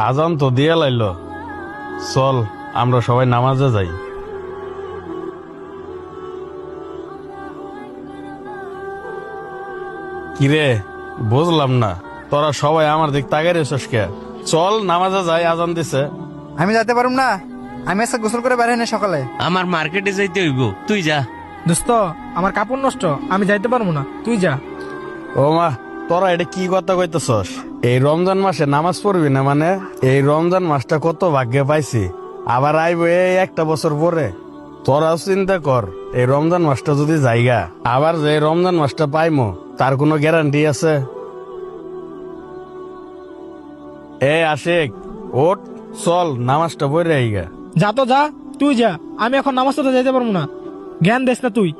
আজান তো দিয়ে লাইলো, চল আমরা সবাই নামাজে যাই। কিরে, বুঝলাম না, তোরা সবাই আমার দিক তাকাই রেছিস কে? চল নামাজে যাই, আজান দিছে। আমি যাইতে পারুম না, আমি আজকে গোসল করে বের হই সকালে। আমার মার্কেটে যাইতে হইব, তুই যা। দোস্ত আমার কাপড় নষ্ট, আমি যাইতে পারবো না, তুই যা। ও মা, তোরা এটা কি কথা কইতেছস? এই রমজান মাসে নামাজ পড়বি না মানে? এই রমজান মাসটা কত ভাগ্যে পাইছি, আবার আইব এই একটা বছর পরে। তোরাও চিন্তা কর, এই রমজান মাসটা যদি যাইগা, আবার যে রমজান মাসটা পাইমো তার কোনো গ্যারান্টি আছে? এ আশিক, ওঠ, চল নামাজটা পড়ে আইগা। যা তো যা, তুই যা, আমি এখন নামাজ পড়তে যাইতে পারবো না, জ্ঞান দেস না তুই।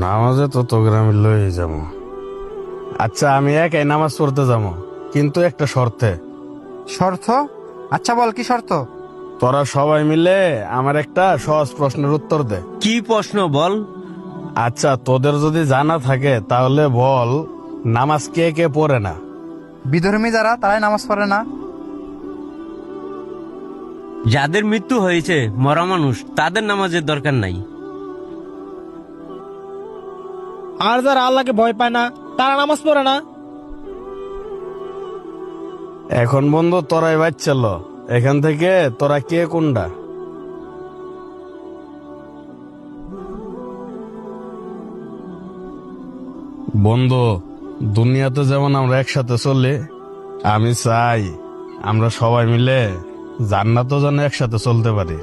নামাজে তো তোকে আমি লয়ে যাবো। আচ্ছা আমি একাই নামাজ পড়তে যাবো, কিন্তু একটা শর্তে। শর্ত? আচ্ছা বল, কি শর্ত? তোরা সবাই মিলে আমার একটা সহজ প্রশ্নের উত্তর দে। কি প্রশ্ন বল? আচ্ছা তোদের যদি জানা থাকে তাহলে বল, নামাজ কে কে পড়ে না? বিধর্মী যারা, তারাই নামাজ পড়ে না। যাদের মৃত্যু হয়েছে, মরা মানুষ, তাদের নামাজের দরকার নাই। আর যারা আল্লাহকে ভয় পায় না, তারা নামাজ পড়ে না। এখন বন্ধু তোরাই বাচ্চাল, এখান থেকে তোরা কে কোনটা? বন্ধু, দুনিয়াতে যেমন আমরা একসাথে চলি, আমি চাই আমরা সবাই মিলে জান্নাতও যেন একসাথে চলতে পারি।